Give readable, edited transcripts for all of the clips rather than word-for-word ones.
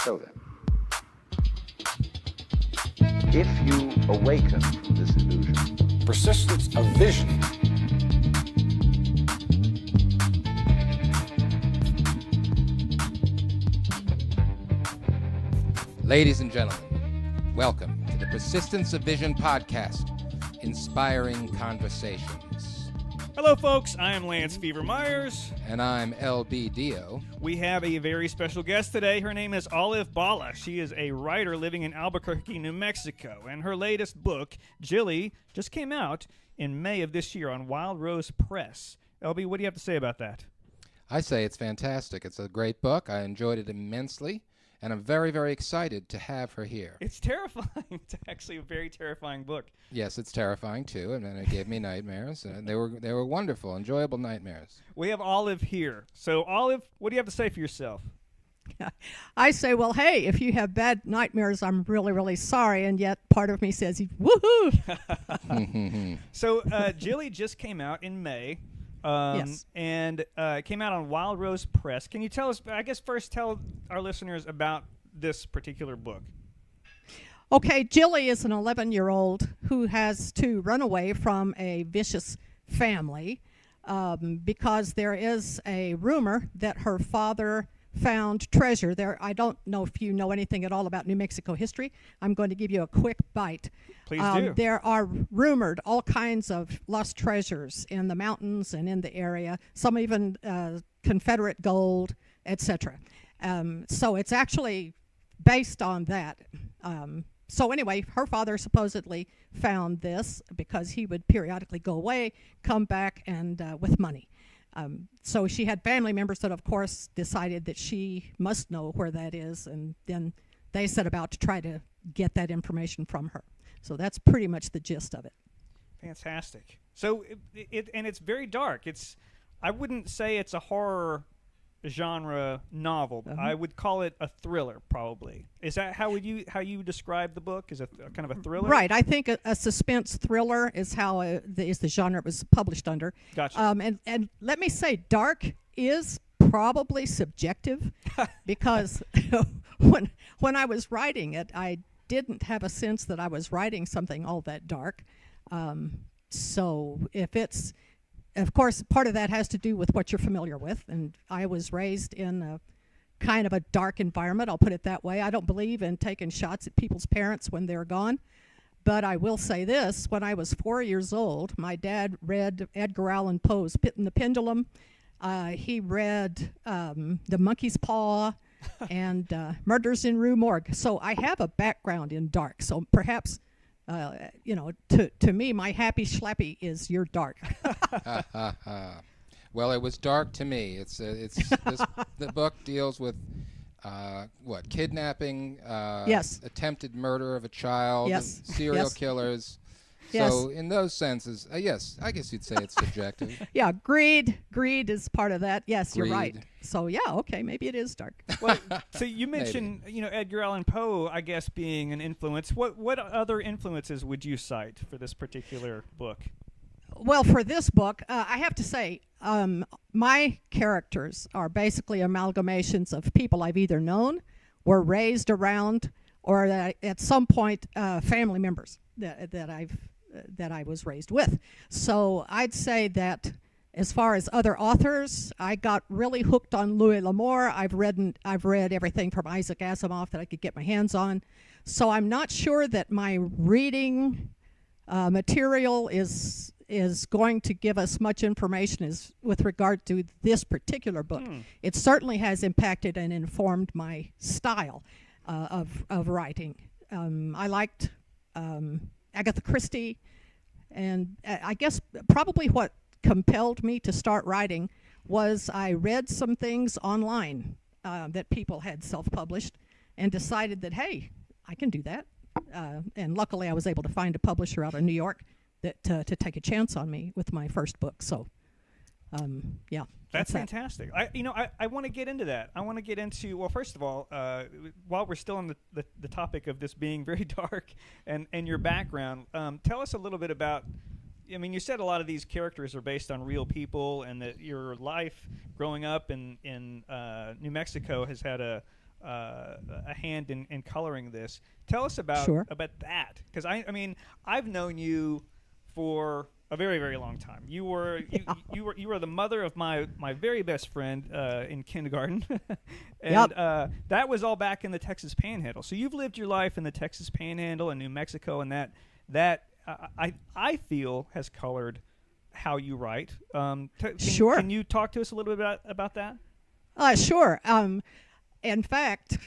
So then, if you awaken from this illusion, persistence of vision. Ladies and gentlemen, welcome to the Persistence of Vision podcast, Inspiring Conversations. Hello, folks. I am Lance Fever Myers. And I'm LB Dio. We have a very special guest today. Her name is Balla. She is a writer living in Albuquerque, New Mexico, and her latest book, Jillie, just came out in May of this year on Wild Rose Press. LB, what do you have to say about that? I say it's fantastic. It's a great book. I enjoyed it immensely. And I'm very, very excited to have her here. It's terrifying. It's actually a very terrifying book. Yes, it's terrifying, too, and then it gave me nightmares. And they were wonderful, enjoyable nightmares. We have Olive here. So, Olive, what do you have to say for yourself? I say, well, hey, if you have bad nightmares, I'm really, really sorry. And yet part of me says, woohoo! So, Jillie just came out in May. Yes. And it came out on Wild Rose Press. Can you tell us, I guess first tell our listeners about this particular book? Okay, Jillie is an 11-year-old who has to run away from a vicious family because there is a rumor that her father found treasure there. I don't know if you know anything at all about New Mexico history. I'm going to give you a quick bite. Please do. There are rumored all kinds of lost treasures in the mountains and in the area, some even Confederate gold, etc. So it's actually based on that. So anyway, her father supposedly found this because he would periodically go away, come back, and with money. So she had family members that, of course, decided that she must know where that is, and then they set about to try to get that information from her. So that's pretty much the gist of it. Fantastic. So it's very dark. I wouldn't say it's a horror genre novel. I would call it a thriller, probably. Is that how you describe the book? Is it kind of a thriller? Right. I think a suspense thriller is how is the genre it was published under. Gotcha. And let me say, dark is probably subjective because when I was writing it, I didn't have a sense that I was writing something all that dark. So if it's, of course, part of that has to do with what you're familiar with. And I was raised in a kind of a dark environment, I'll put it that way. I don't believe in taking shots at people's parents when they're gone. But I will say this, when I was 4 years old, my dad read Edgar Allan Poe's Pit and the Pendulum. He read The Monkey's Paw and Murders in Rue Morgue. So I have a background in dark. So perhaps, to me, my happy schlappy is your dark. Well, it was dark to me. The book deals with kidnapping, yes, attempted murder of a child, yes, serial yes, killers. yes. So in those senses, yes, I guess you'd say it's subjective. Yeah, greed is part of that. Yes, Greed. You're right. So yeah, okay, maybe it is dark. Well, so you mentioned, Edgar Allan Poe, I guess, being an influence. What other influences would you cite for this particular book? Well, for this book, I have to say, my characters are basically amalgamations of people I've either known, were raised around, or that at some point family members that I was raised with. So I'd say that as far as other authors, I got really hooked on Louis L'Amour. I've read everything from Isaac Asimov that I could get my hands on. So I'm not sure that my reading material is going to give us much information with regard to this particular book. It certainly has impacted and informed my style of writing. I liked Agatha Christie, and I guess probably what compelled me to start writing was I read some things online that people had self-published and decided that, hey, I can do that. And luckily I was able to find a publisher out of New York that to take a chance on me with my first book. So, yeah. That's fantastic. I want to get into that. I want to get into, well, first of all, while we're still on the topic of this being very dark and your background, tell us a little bit about, I mean, you said a lot of these characters are based on real people and that your life growing up in New Mexico has had a a hand in coloring this. Tell us about that, because I mean, I've known you for a very, very long time. You were the mother of my very best friend in kindergarten, and that was all back in the Texas Panhandle. So you've lived your life in the Texas Panhandle and New Mexico, and that I feel has colored how you write. Sure. Can you talk to us a little bit about that? Sure. In fact,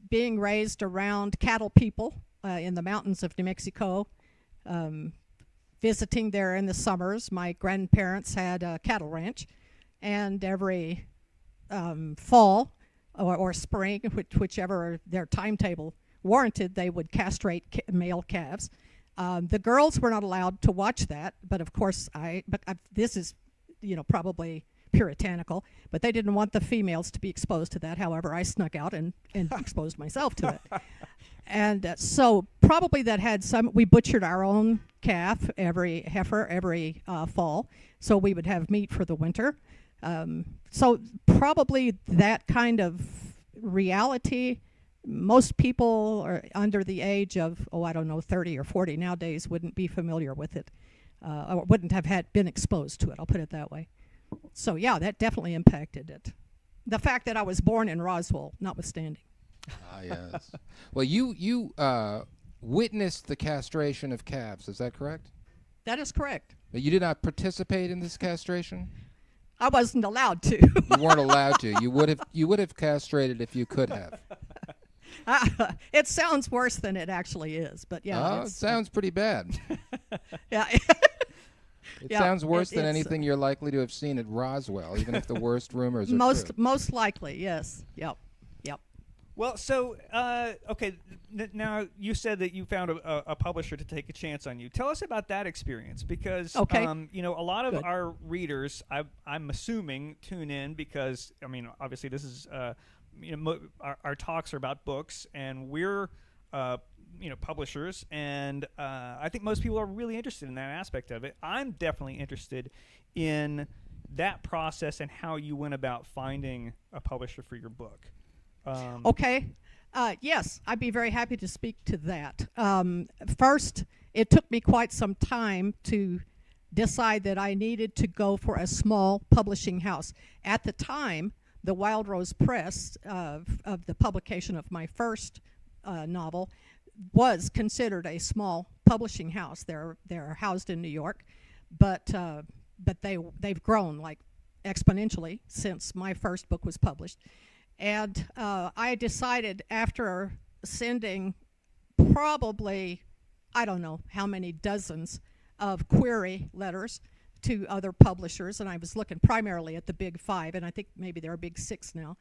being raised around cattle people in the mountains of New Mexico, visiting there in the summers, my grandparents had a cattle ranch, and every fall or spring, whichever their timetable warranted, they would castrate male calves. The girls were not allowed to watch that, but of course this is, probably puritanical, but they didn't want the females to be exposed to that. However, I snuck out and exposed myself to it. And so probably that had we butchered our own calf, every heifer, every fall, so we would have meat for the winter. So probably that kind of reality, most people are under the age of, 30 or 40 nowadays wouldn't be familiar with it, or wouldn't have been exposed to it, I'll put it that way. So yeah, that definitely impacted it. The fact that I was born in Roswell, notwithstanding. Ah, yes. Well, you witnessed the castration of calves. Is that correct? That is correct. But you did not participate in this castration? I wasn't allowed to. You weren't allowed to. You would have castrated if you could have. It sounds worse than it actually is, but yeah. It sounds pretty bad. Yeah. It sounds worse than anything you're likely to have seen at Roswell, even if the worst rumors are true. Most likely, yes. Yep. Well, so okay. Now you said that you found a publisher to take a chance on you. Tell us about that experience, because a lot of our readers, I'm assuming, tune in because obviously this is our talks are about books, and we're publishers, and I think most people are really interested in that aspect of it. I'm definitely interested in that process and how you went about finding a publisher for your book. Okay. Yes, I'd be very happy to speak to that. First, it took me quite some time to decide that I needed to go for a small publishing house. At the time, the Wild Rose Press of the publication of my first novel was considered a small publishing house. They're housed in New York, but they've grown like exponentially since my first book was published. And I decided, after sending probably, I don't know how many dozens of query letters to other publishers, and I was looking primarily at the big 5, and I think maybe there are big 6 now.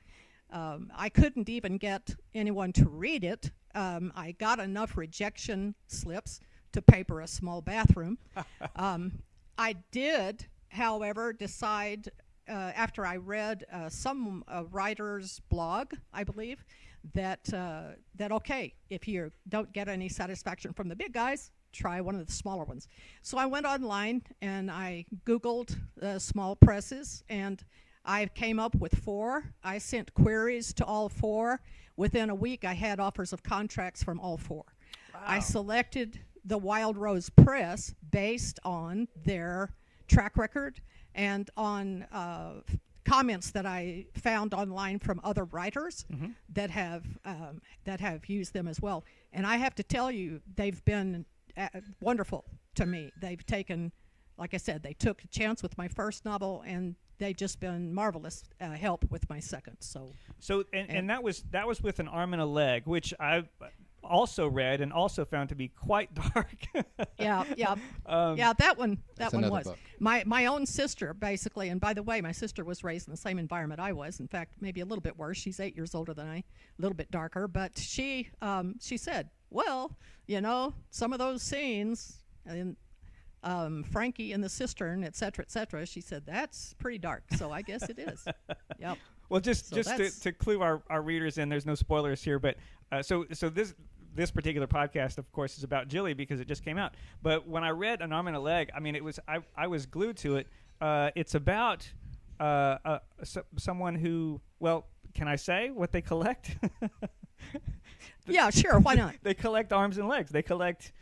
I couldn't even get anyone to read it. I got enough rejection slips to paper a small bathroom. I did, however, decide, after I read some writer's blog, I believe, that okay, if you don't get any satisfaction from the big guys, try one of the smaller ones. So I went online and I Googled small presses, and I came up with 4. I sent queries to all 4. Within a week, I had offers of contracts from all 4. Wow. I selected the Wild Rose Press based on their track record and on comments that I found online from other writers that have used them as well. And I have to tell you, they've been wonderful to me. They've taken, like I said, they took a chance with my first novel, and they've just been marvelous help with my second. So that was with an arm and a leg, which I've also read and also found to be quite dark. Yeah. That one was book. My own sister, basically. And by the way, my sister was raised in the same environment I was. In fact, maybe a little bit worse. She's 8 years older than I, a little bit darker. But she said, well, some of those scenes in Frankie in the cistern, et cetera, she said, that's pretty dark. So I guess it is. Yep. Well, just to clue our readers in, there's no spoilers here, but so this particular podcast, of course, is about Jillie because it just came out. But when I read An Arm and a Leg, I was glued to it. It's about someone who, well, can I say what they collect? Yeah, sure. Why not? They collect arms and legs. They collect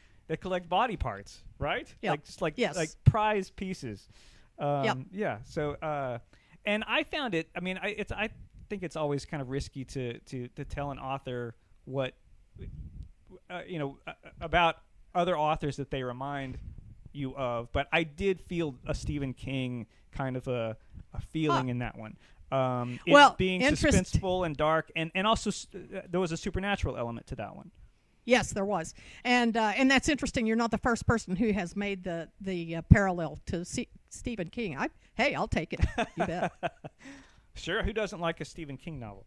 body parts, right? Yep. Yes. like prize pieces. Yep. Yeah. So and I found it. I mean, I think it's always kind of risky to tell an author what about other authors that they remind you of. But I did feel a Stephen King kind of a feeling in that one. It being suspenseful and dark, and also there was a supernatural element to that one. Yes, there was, and that's interesting. You're not the first person who has made the parallel to Stephen King. I'll take it. You bet. Sure, who doesn't like a Stephen King novel?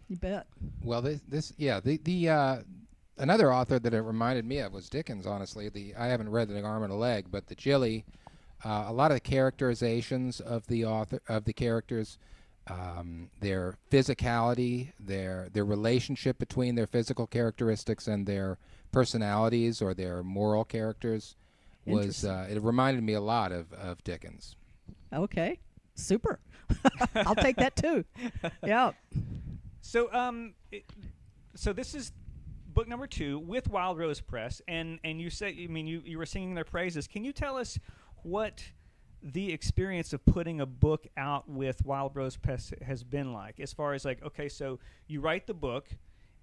You bet. Well, the another author that it reminded me of was Dickens. Honestly, I haven't read The Arm and a Leg, but the Jillie, a lot of the characterizations of the characters. Their physicality, their relationship between their physical characteristics and their personalities or their moral characters was it reminded me a lot of Dickens. Okay, super. I'll take that too. Yeah. So so this is book number 2 with Wild Rose Press, and you say, I mean, you were singing their praises. Can you tell us what the experience of putting a book out with Wild Rose Press has been like, as far as like, okay, so you write the book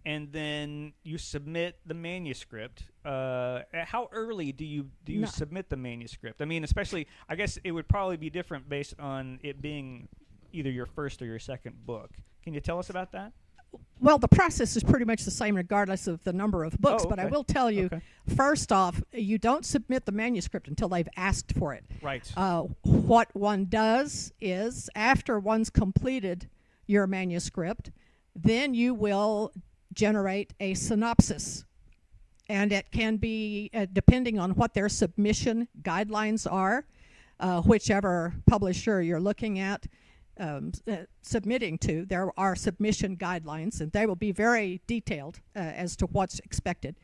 and then you submit the manuscript. How early do you submit the manuscript? I mean, especially, I guess it would probably be different based on it being either your first or your second book. Can you tell us about that? Well, the process is pretty much the same regardless of the number of books, but I will tell you, first off, you don't submit the manuscript until they've asked for it. Right. What one does is, after one's completed your manuscript, then you will generate a synopsis. And it can be, depending on what their submission guidelines are, whichever publisher you're looking at, submitting to, there are submission guidelines, and they will be very detailed as to what's expected.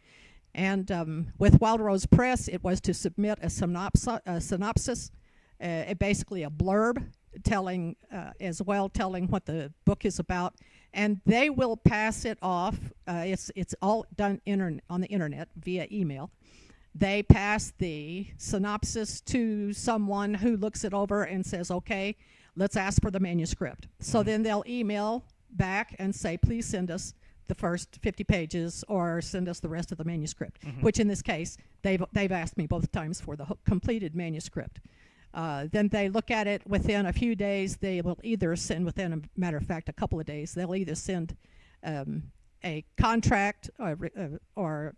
And with Wild Rose Press, it was to submit a synopsis, basically a blurb, telling what the book is about, and they will pass it off. It's all done on the internet via email. They pass the synopsis to someone who looks it over and says, okay, let's ask for the manuscript. So then they'll email back and say, please send us the first 50 pages or send us the rest of the manuscript, which in this case, they've asked me both times for the completed manuscript. Then they look at it within a few days. They will either send, within a matter of fact, a couple of days, they'll either send a contract or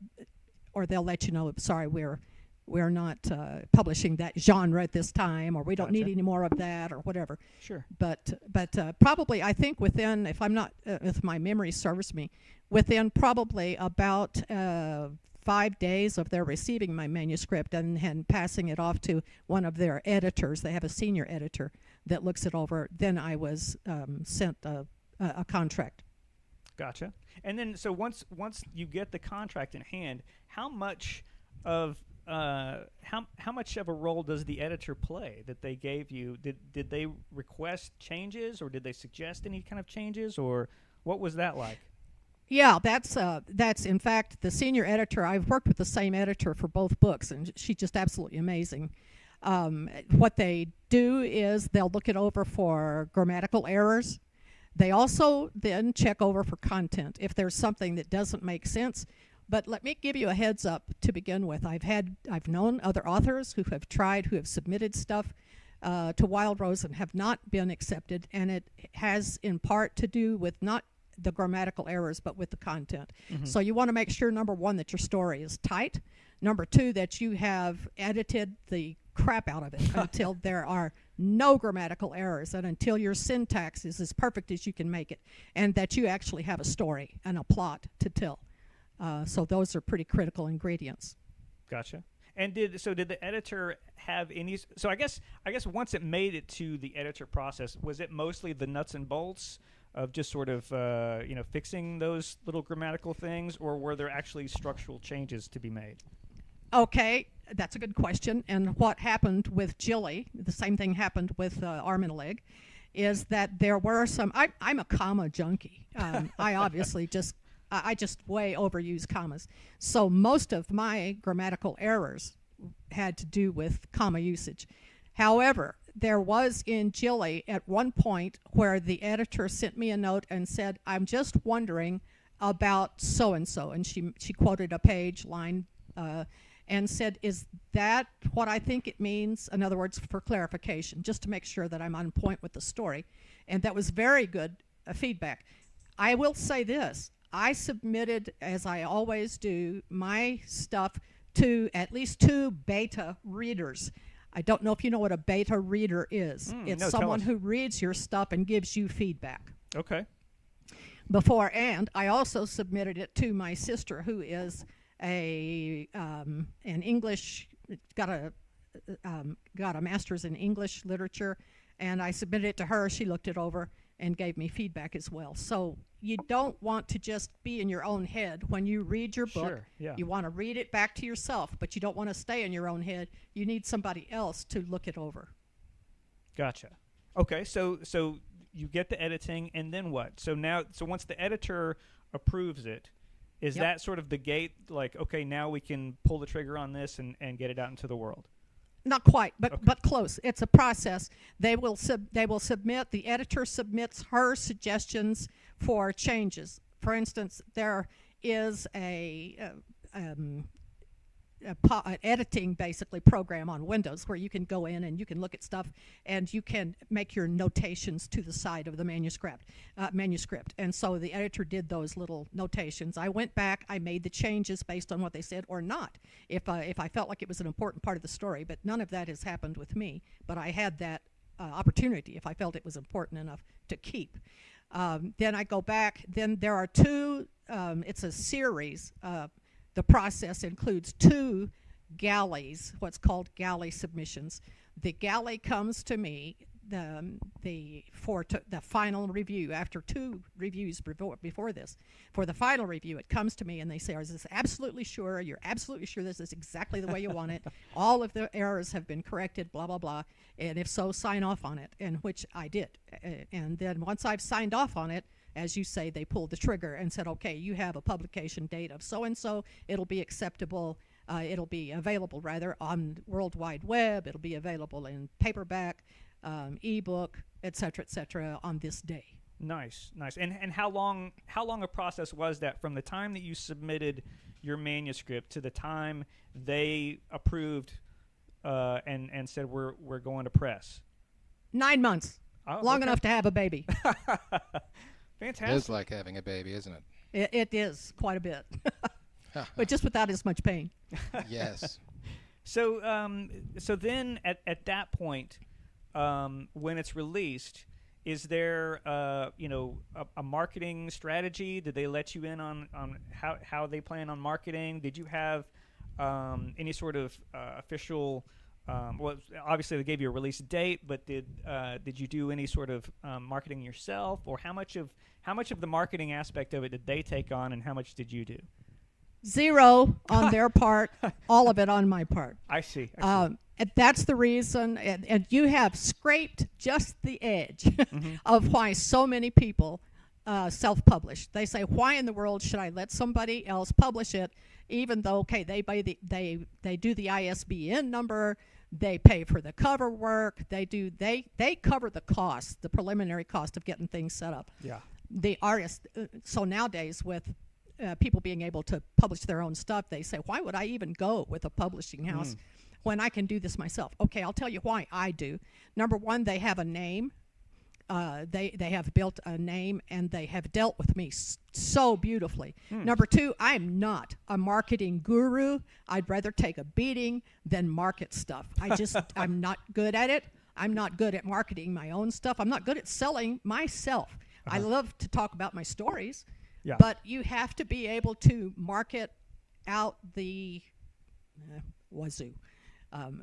they'll let you know, sorry, we're not publishing that genre at this time, or we don't need any more of that, or whatever. Sure. But probably, I think within, if I'm not, if my memory serves me, within probably about 5 days of their receiving my manuscript and passing it off to one of their editors, they have a senior editor that looks it over, then I was sent a contract. Gotcha. And then, so once you get the contract in hand, how much of how much of a role does the editor play that they gave you? Did they request changes, or did they suggest any kind of changes, or what was that like? Yeah, that's in fact the senior editor. I've worked with the same editor for both books, and she's just absolutely amazing. What they do is they'll look it over for grammatical errors. They also then check over for content if there's something that doesn't make sense. But let me give you a heads up to begin with. I've known other authors who have submitted stuff to Wild Rose and have not been accepted, and it has in part to do with not the grammatical errors, but with the content. So you want to make sure, number one, that your story is tight. Number two, that you have edited the crap out of it until there are no grammatical errors, and until your syntax is as perfect as you can make it, and that you actually have a story and a plot to tell. So those are pretty critical ingredients. Gotcha. And did the editor have any? So I guess once it made it to the editor process, was it mostly the nuts and bolts of just sort of fixing those little grammatical things, or were there actually structural changes to be made? Okay, that's a good question. And what happened with Jillie, the same thing happened with Arm and a Leg, is that there were some. I'm a comma junkie. I obviously I just way overuse commas. So most of my grammatical errors had to do with comma usage. However, there was in Jillie at one point where the editor sent me a note and said, "I'm just wondering about so and so," and she quoted a page line and said, "Is that what I think it means?" In other words, for clarification, just to make sure that I'm on point with the story. And that was very good feedback. I will say this: I submitted, as I always do, my stuff to at least 2 beta readers. I don't know if you know what a beta reader is. It's no, someone who reads your stuff and gives you feedback. Okay. Before, and I also submitted it to my sister, who is an English, got a master's in English literature, and I submitted it to her. She looked it over and gave me feedback as well. So you don't want to just be in your own head when you read your book. Sure, yeah. You want to read it back to yourself, but you don't want to stay in your own head. You need somebody else to look it over. Gotcha. Okay, so you get the editing, and then what? So once the editor approves it, is that sort of the gate? Like, okay, now we can pull the trigger on this and get it out into the world. Not quite, but close. It's a process. They will submit. The editor submits her suggestions for changes. For instance, there is an editing basically program on Windows where you can go in and you can look at stuff and you can make your notations to the side of the manuscript. And so the editor did those little notations. I went back, I made the changes based on what they said or not, if I felt like it was an important part of the story. But none of that has happened with me. But I had that opportunity if I felt it was important enough to keep. Then I go back. Then there are 2. It's a series. The process includes 2 galleys, what's called galley submissions. The galley comes to me for the final review after 2 reviews before this. For the final review, it comes to me and they say, "Is this absolutely sure? You're absolutely sure this is exactly the way you want it? All of the errors have been corrected, blah, blah, blah. And if so, sign off on it," and which I did. And then once I've signed off on it, as you say, they pulled the trigger and said, "Okay, you have a publication date of so-and-so. It'll be acceptable. It'll be available, rather, on World Wide Web. It'll be available in paperback, ebook, et cetera, on this day." Nice. And how long a process was that from the time that you submitted your manuscript to the time they approved and said we're going to press? 9 months. Long enough to have a baby. Fantastic. It is like having a baby, isn't it? It is quite a bit, but just without as much pain. Yes. So then at that point, when it's released, is there a marketing strategy? Did they let you in on how they plan on marketing? Did you have any sort of official? Well, obviously they gave you a release date, but did you do any sort of marketing yourself, or how much of the marketing aspect of it did they take on, and how much did you do? 0 on their part, all of it on my part. I see. And that's the reason, and you have scraped just the edge of why so many people self-publish. They say, "Why in the world should I let somebody else publish it?" Even though, okay, they do the ISBN number, they pay for the cover work, they cover the cost, the preliminary cost of getting things set up. Yeah. The artist. So nowadays, with people being able to publish their own stuff, they say, "Why would I even go with a publishing house when I can do this myself?" Okay, I'll tell you why I do. Number one, they have a name. They have built a name, and they have dealt with me so beautifully. Number 2, I'm not a marketing guru. I'd rather take a beating than market stuff. I'm not good at it. I'm not good at marketing my own stuff. I'm not good at selling myself. I love to talk about my stories, but you have to be able to market out the wazoo.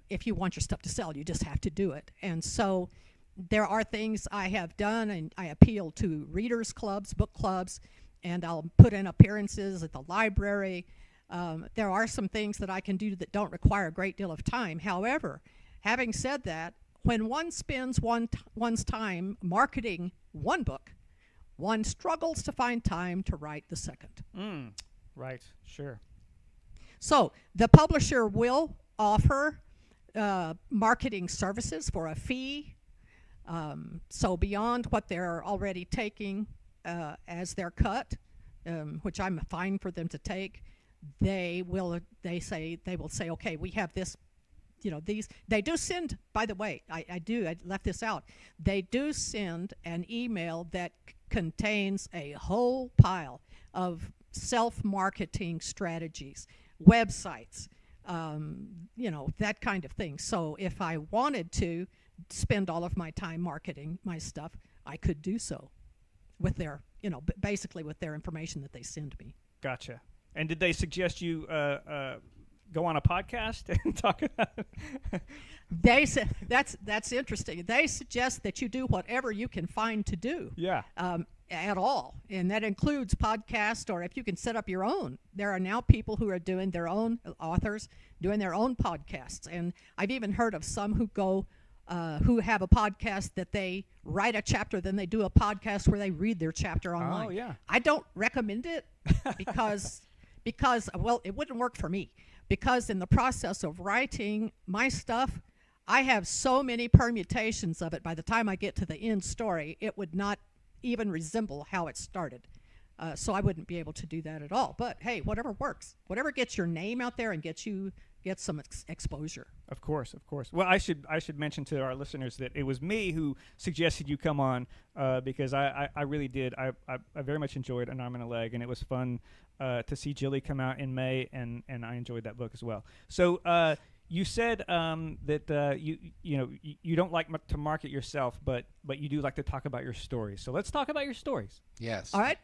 If you want your stuff to sell, you just have to do it. And so there are things I have done, and I appeal to readers clubs, book clubs, and I'll put in appearances at the library. There are some things that I can do that don't require a great deal of time. However, having said that, when one spends one's time marketing one book, one struggles to find time to write the second. Right, sure. So the publisher will offer marketing services for a fee. So beyond what they're already taking as their cut, which I'm fine for them to take, they will say, okay, we have this, these. They do send, by the way, I left this out. They do send an email that contains a whole pile of self-marketing strategies, websites, that kind of thing. So if I wanted to spend all of my time marketing my stuff, I could do so with their, basically with their information that they send me. Gotcha. And did they suggest you go on a podcast and talk about it? They said that's interesting. They suggest that you do whatever you can find to do. Yeah. At all, and that includes podcasts, or if you can set up your own. There are now people who are doing their own, authors doing their own podcasts, and I've even heard of some who have a podcast that they write a chapter, then they do a podcast where they read their chapter online. Oh, yeah. I don't recommend it because well, it wouldn't work for me, because in the process of writing my stuff, I have so many permutations of it. By the time I get to the end story, it would not even resemble how it started. So I wouldn't be able to do that at all. But hey, whatever works, whatever gets your name out there and gets some exposure. Of course. Well, I should mention to our listeners that it was me who suggested you come on because I really did. I very much enjoyed An Arm and a Leg, and it was fun to see Jillie come out in May, and I enjoyed that book as well. So you said that you don't like to market yourself, but you do like to talk about your stories. So let's talk about your stories. Yes. All right.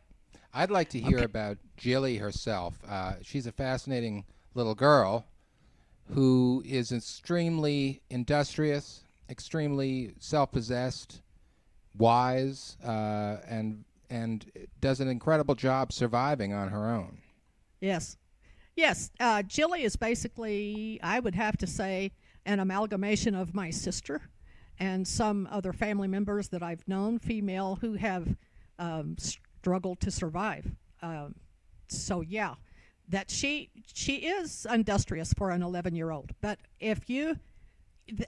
I'd like to hear about Jillie herself. She's a fascinating little girl who is extremely industrious, extremely self-possessed, wise, and does an incredible job surviving on her own. Yes. Jillie is basically, I would have to say, an amalgamation of my sister and some other family members that I've known, female, who have struggled to survive. So yeah, that she is industrious for an 11-year-old. But if you,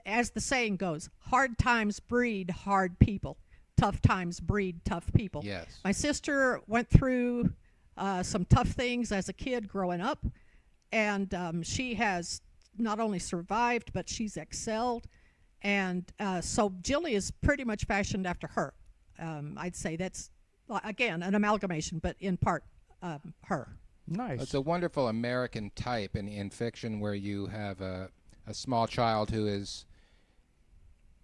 as the saying goes, hard times breed hard people. Tough times breed tough people. Yes. My sister went through some tough things as a kid growing up, and she has not only survived, but she's excelled. And so Jillie is pretty much fashioned after her. I'd say that's, again, an amalgamation, but in part her. Nice. It's a wonderful American type in fiction where you have a small child who is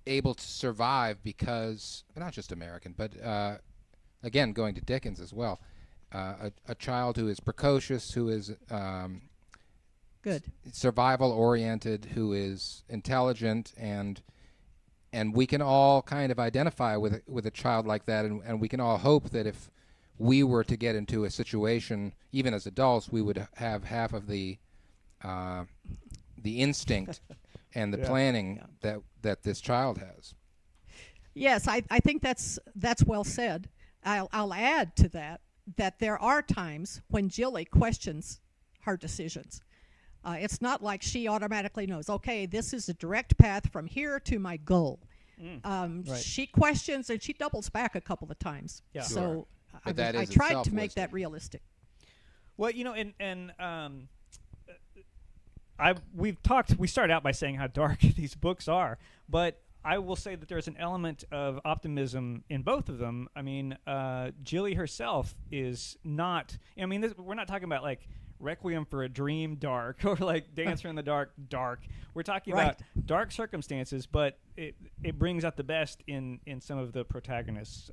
able to survive because, not just American, but again, going to Dickens as well, a child who is precocious, who is Good. survival-oriented, who is intelligent, and we can all kind of identify with a child like that, and we can all hope that if we were to get into a situation, even as adults, we would have half of the instinct and the planning that this child has. Yes, I think that's well said. I'll add to that there are times when Jillie questions her decisions. It's not like she automatically knows, okay, this is a direct path from here to my goal. Right. She questions and she doubles back a couple of times. Yeah. Sure. So But that I is tried itself to make wisdom. that realistic. Well, we started out by saying how dark these books are, but I will say that there's an element of optimism in both of them. I mean, Jillie herself is not, we're not talking about like Requiem for a Dream dark or like Dancer in the Dark dark. We're talking Right. about dark circumstances, but it brings out the best in some of the protagonists.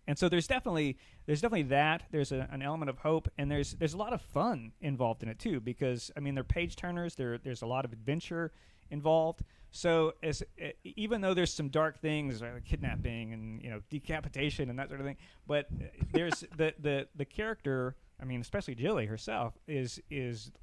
And so there's definitely that. There's an element of hope, and there's a lot of fun involved in it too, because they're page turners. There's a lot of adventure involved. So even though there's some dark things like kidnapping and decapitation and that sort of thing, but there's the character. Especially Jillie herself is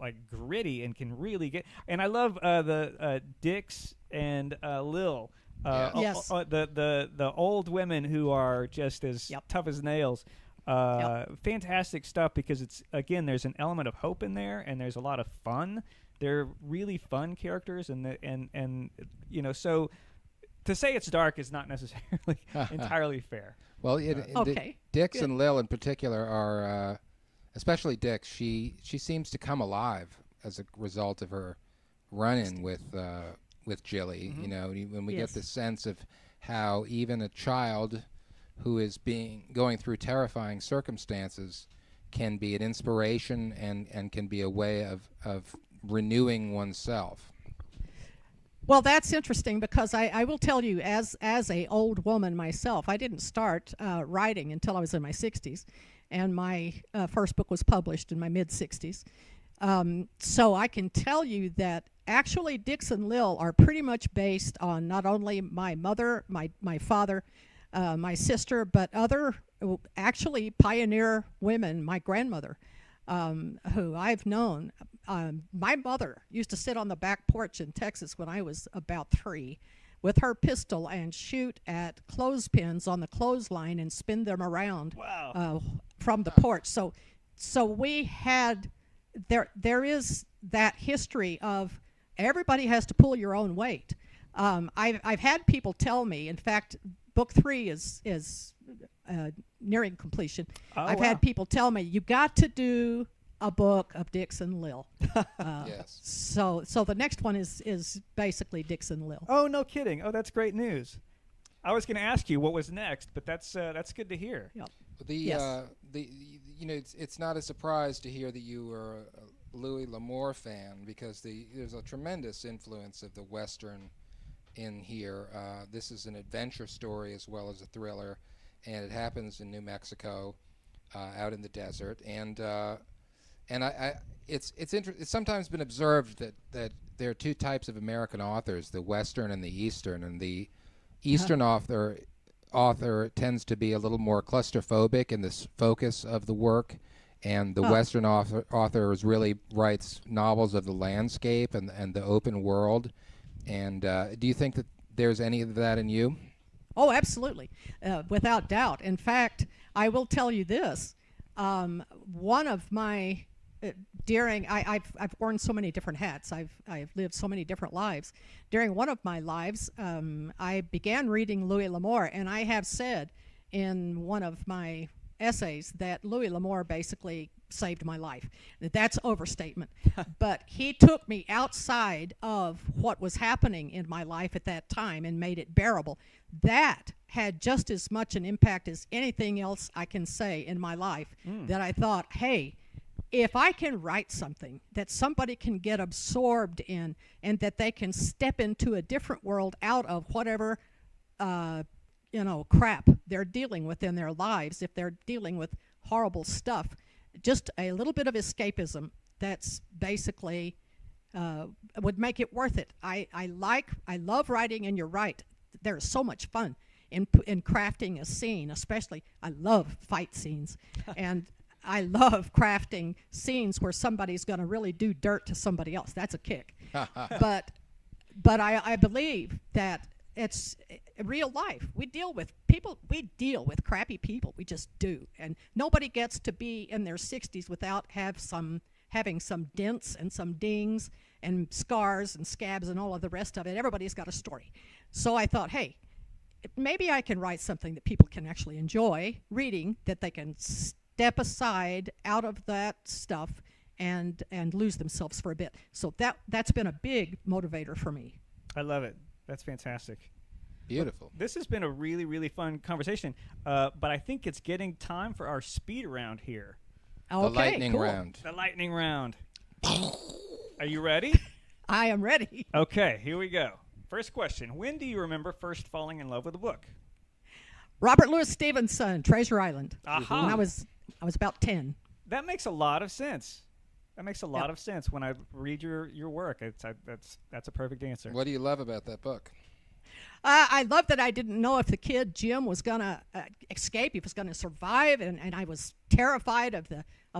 like gritty and can really get. And I love the Dix and Lil. Yes. The old women who are just as tough as nails. Fantastic stuff, because it's, again, there's an element of hope in there, and there's a lot of fun. They're really fun characters, and you know, so to say it's dark is not necessarily entirely fair. Well, okay. Dix and Lil in particular are, especially Dix. She seems to come alive as a result of her run-in with Jillie. You know, when we get the sense of how even a child who is going through terrifying circumstances can be an inspiration and can be a way of renewing oneself. Well, that's interesting, because I will tell you, as a old woman myself, I didn't start writing until I was in my 60s, and my first book was published in my mid-60s. So I can tell you that actually Dix and Lil are pretty much based on not only my mother, my father, my sister, but other actually pioneer women, my grandmother, who I've known. My mother used to sit on the back porch in Texas when I was about 3 with her pistol and shoot at clothespins on the clothesline and spin them around from the porch. So we had, there is that history of everybody has to pull your own weight. I've had people tell me, in fact, book 3 is nearing completion. I've had people tell me, you got to do a book of Dix and Lil. Yes. So the next one is basically Dix and Lil. Oh, no kidding. Oh, that's great news. I was going to ask you what was next, but that's good to hear. Yep. You know, it's not a surprise to hear that you are a Louis L'Amour fan, because there's a tremendous influence of the Western in here. This is an adventure story as well as a thriller, and it happens in New Mexico, out in the desert. It's sometimes been observed that there are two types of American authors, the Western and the Eastern, and the Eastern author tends to be a little more claustrophobic in the focus of the work, and the Western author really writes novels of the landscape and the open world. And do you think that there's any of that in you? Oh, absolutely, without doubt. In fact, I will tell you this: one of my I've worn so many different hats. I've lived so many different lives. During one of my lives, I began reading Louis L'Amour, and I have said in one of my essays that Louis L'Amour basically saved my life. That's overstatement. But he took me outside of what was happening in my life at that time and made it bearable. That had just as much an impact as anything else I can say in my life, that I thought, hey, if I can write something that somebody can get absorbed in, and that they can step into a different world out of whatever crap they're dealing with in their lives, if they're dealing with horrible stuff, just a little bit of escapism, that's basically would make it worth it. I love writing, and you're right, there's so much fun in crafting a scene. Especially I love fight scenes and I love crafting scenes where somebody's going to really do dirt to somebody else. That's a kick. But I believe that it's real life. We deal with people. We deal with crappy people. We just do. And nobody gets to be in their 60s without having some dents and some dings and scars and scabs and all of the rest of it. Everybody's got a story. So I thought, hey, maybe I can write something that people can actually enjoy reading, that they can step aside out of that stuff and lose themselves for a bit. So that's been a big motivator for me. I love it. That's fantastic. Beautiful. Well, this has been a really, really fun conversation, but I think it's getting time for our speed round here. Okay, the lightning cool. round. The lightning round. Are you ready? I am ready. Okay, here we go. First question. When do you remember first falling in love with a book? Robert Louis Stevenson, Treasure Island. Aha. When I was about 10. That makes a lot of sense. That makes a lot of sense when I read your work. That's a perfect answer. What do you love about that book? I love that I didn't know if the kid Jim was going to escape, he was going to survive, and I was terrified of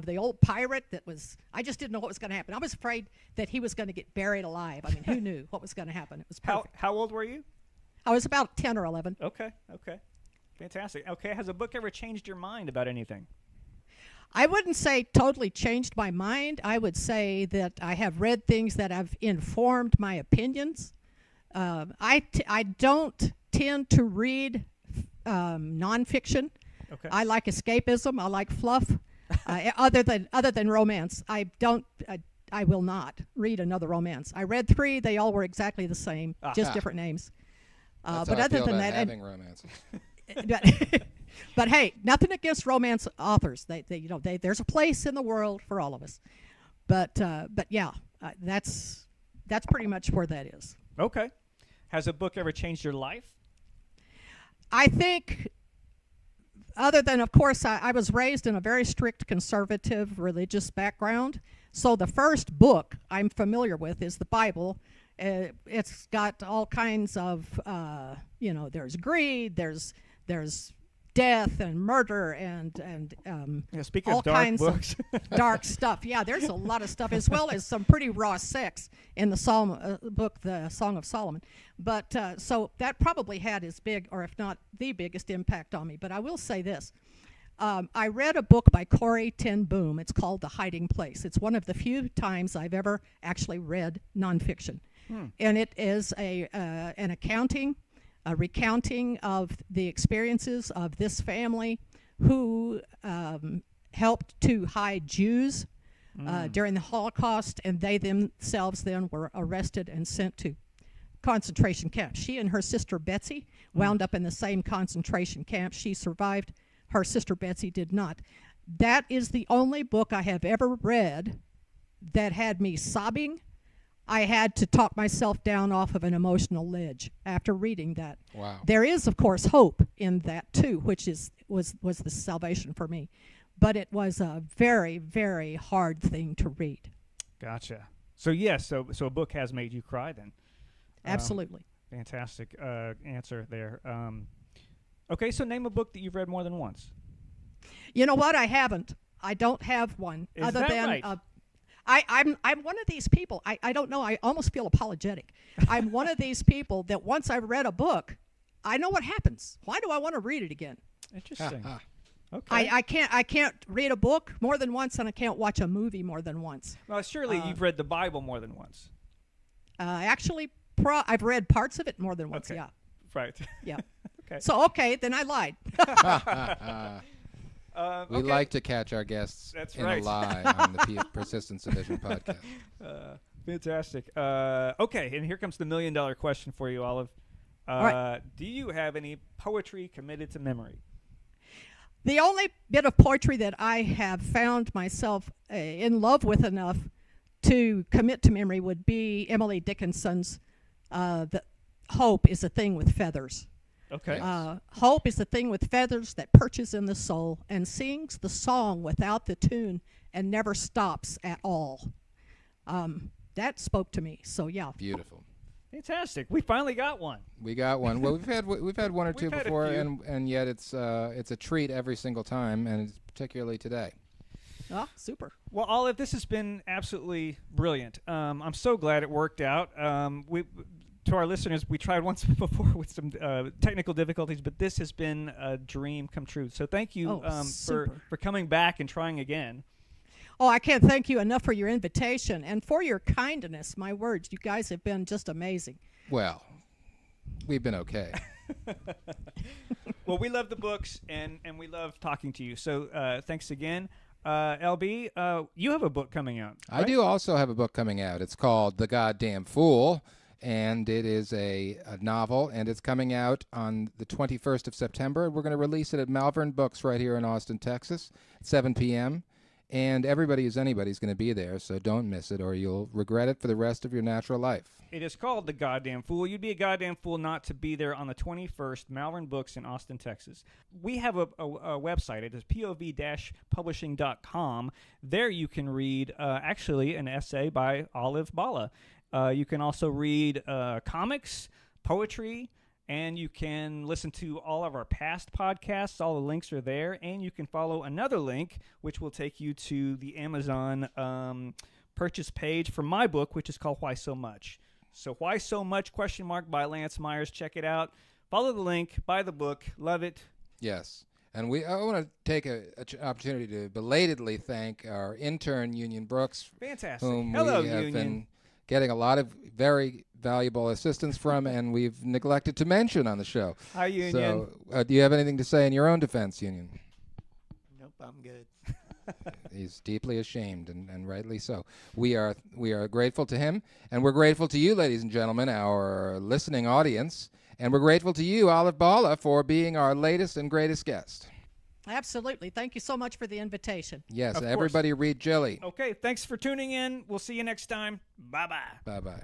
the old pirate that was. I just didn't know what was going to happen. I was afraid that he was going to get buried alive. I mean, who knew what was going to happen? It was perfect. How old were you? I was about 10 or 11. Okay. Fantastic. Okay, has a book ever changed your mind about anything? I wouldn't say totally changed my mind. I would say that I have read things that have informed my opinions. I don't tend to read nonfiction. Okay. I like escapism. I like fluff. Other than romance, I will not read another romance. I read 3. They all were exactly the same, just different names. That's But how I other feel than about that, having romances. but hey, nothing against romance authors. There's a place in the world for all of us. But yeah, that's pretty much where that is. Okay. Has a book ever changed your life? I think, other than, of course, I was raised in a very strict conservative religious background. So the first book I'm familiar with is the Bible. It's got all kinds of, there's greed, there's death and murder and speaking all of dark kinds books. of dark stuff. Yeah, there's a lot of stuff, as well as some pretty raw sex in the book, The Song of Solomon. But so that probably had as big, or if not the biggest, impact on me. But I will say this. I read a book by Corrie ten Boom. It's called The Hiding Place. It's one of the few times I've ever actually read nonfiction. And it is an accounting, a recounting of the experiences of this family who helped to hide Jews during the Holocaust, and they themselves then were arrested and sent to concentration camps. She and her sister Betsy wound up in the same concentration camp. She survived. Her sister Betsy did not. That is the only book I have ever read that had me sobbing. I had to talk myself down off of an emotional ledge after reading that. Wow. There is, of course, hope in that too, which was the salvation for me. But it was a very, very hard thing to read. Gotcha. So yes, so a book has made you cry then. Absolutely. Fantastic answer there. Okay, so name a book that you've read more than once. You know what? I haven't. I don't have one. Is other that than right? I'm one of these people. I don't know. I almost feel apologetic. I'm one of these people that once I've read a book, I know what happens. Why do I want to read it again? Interesting. Okay. I can't read a book more than once, and I can't watch a movie more than once. Well, surely you've read the Bible more than once. Actually, I've read parts of it more than once. Okay. Yeah. Right. Yeah. Okay. So then I lied. We like to catch our guests That's in right. a lie on the Persistence Division podcast. Fantastic. Okay, and here comes the $1 million question for you, Olive. All right. Do you have any poetry committed to memory? The only bit of poetry that I have found myself in love with enough to commit to memory would be Emily Dickinson's "The Hope is a Thing with Feathers." Okay. Hope is the thing with feathers that perches in the soul and sings the song without the tune and never stops at all. That spoke to me. So yeah. Beautiful. Fantastic. We finally got one. We got one. Well, we've had one or two We've had a before, few. and yet it's a treat every single time, and it's particularly today. Oh, super. Well, Olive, this has been absolutely brilliant. I'm so glad it worked out. To our listeners, we tried once before with some technical difficulties, but this has been a dream come true. So thank you for coming back and trying again. Oh, I can't thank you enough for your invitation and for your kindness. My words, you guys have been just amazing. Well, we've been okay. Well, we love the books, and we love talking to you. So thanks again. LB, you have a book coming out, right? I do also have a book coming out. It's called The Goddamn Fool, and it is a novel, and it's coming out on the 21st of September. We're going to release it at Malvern Books right here in Austin, Texas, at 7 p.m., and everybody who's anybody's going to be there, so don't miss it or you'll regret it for the rest of your natural life. It is called The Goddamn Fool. You'd be a goddamn fool not to be there on the 21st, Malvern Books in Austin, Texas. We have a website. It is POV-Publishing.com. There you can read, actually, an essay by Olive Balla. You can also read comics, poetry, and you can listen to all of our past podcasts. All the links are there. And you can follow another link, which will take you to the Amazon purchase page for my book, which is called Why So Much. So Why So Much? ? By Lance Myers. Check it out. Follow the link. Buy the book. Love it. Yes. And I want to take an opportunity to belatedly thank our intern, Union Brooks. Fantastic. Whom Hello, we have Union. been getting a lot of very valuable assistance from, and we've neglected to mention on the show. Hi, Union. So do you have anything to say in your own defense, Union? Nope, I'm good. He's deeply ashamed, and rightly so. We are grateful to him, and we're grateful to you, ladies and gentlemen, our listening audience. And we're grateful to you, Olive Balla, for being our latest and greatest guest. Absolutely. Thank you so much for the invitation. Yes, Of course. everybody read Jillie. Okay, thanks for tuning in. We'll see you next time. Bye-bye. Bye-bye.